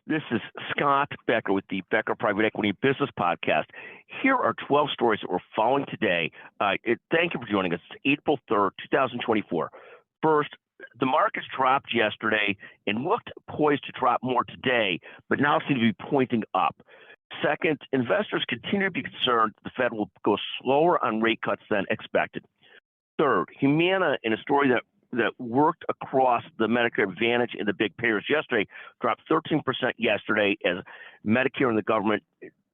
This is Scott Becker with the Becker Private Equity Business Podcast. Here are 12 stories that we're following today. Thank you for joining us. It's April 3rd, 2024. First, the markets dropped yesterday and looked poised to drop more today, but now seem to be pointing up. Second, investors continue to be concerned the Fed will go slower on rate cuts than expected. Third, Humana, in a story that worked across the Medicare Advantage and the big payers yesterday, dropped 13% yesterday as Medicare and the government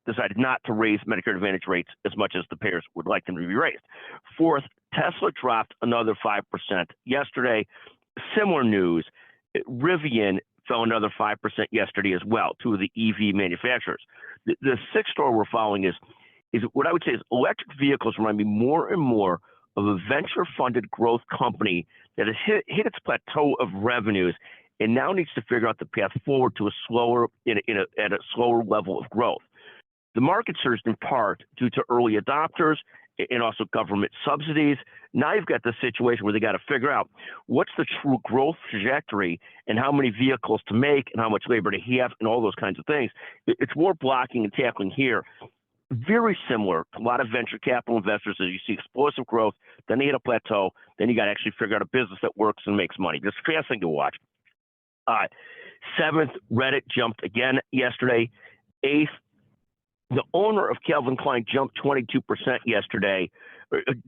decided not to raise Medicare Advantage rates as much as the payers would like them to be raised. Fourth, Tesla dropped another 5% yesterday. Similar news, Rivian fell another 5% yesterday as well, two of the EV manufacturers. The sixth story we're following is what I would say is electric vehicles remind me more and more of a venture-funded growth company that has hit its plateau of revenues and now needs to figure out the path forward to a slower at a slower level of growth. The market surged in part due to early adopters and also government subsidies. Now you've got the situation where they got to figure out what's the true growth trajectory and how many vehicles to make and how much labor to have and all those kinds of things. It's more blocking and tackling here. Very similar to a lot of venture capital investors as you see explosive growth, then they hit a plateau, then you got to actually figure out a business that works and makes money. Just a fast thing to watch. Seventh, Reddit jumped again yesterday. Eighth, the owner of Calvin Klein jumped 22% yesterday,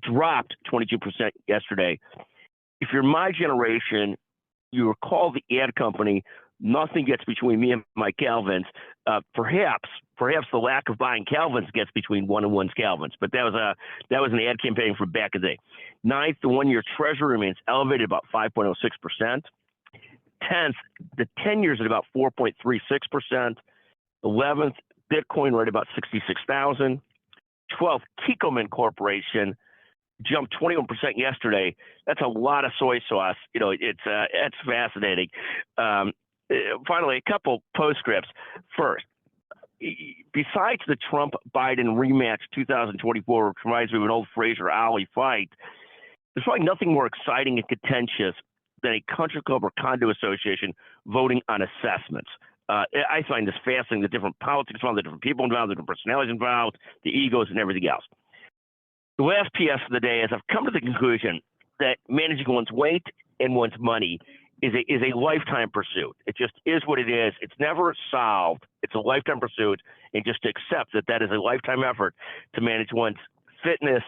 dropped 22% yesterday. If you're my generation, you recall the ad company, nothing gets between me and my Calvins. Perhaps the lack of buying Calvins gets between one and one's Calvins, but that was an ad campaign from back in the day. Ninth, the one-year Treasury remains elevated about 5.06%. 10th, the 10 years at about 4.36%. 11th, Bitcoin right about 66,000. 12th, Kikkoman Corporation jumped 21% yesterday. That's a lot of soy sauce. It's fascinating. Finally, a couple postscripts. First, besides the Trump-Biden rematch 2024, which reminds me of an old Frazier-Ali fight, there's probably nothing more exciting and contentious than a country club or condo association voting on assessments. I find this fascinating, the different politics involved, the different people involved, the different personalities involved, the egos and everything else. The last PS of the day is I've come to the conclusion that managing one's weight and one's money is a lifetime pursuit. It just is what it is. It's never solved. It's a lifetime pursuit, and just to accept that is a lifetime effort to manage one's fitness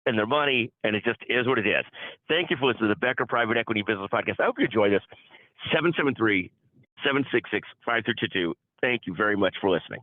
and their money, and it just is what it is. Thank you for listening to the Becker Private Equity Business Podcast. I hope you enjoyed this. 773-766-5322. Thank you very much for listening.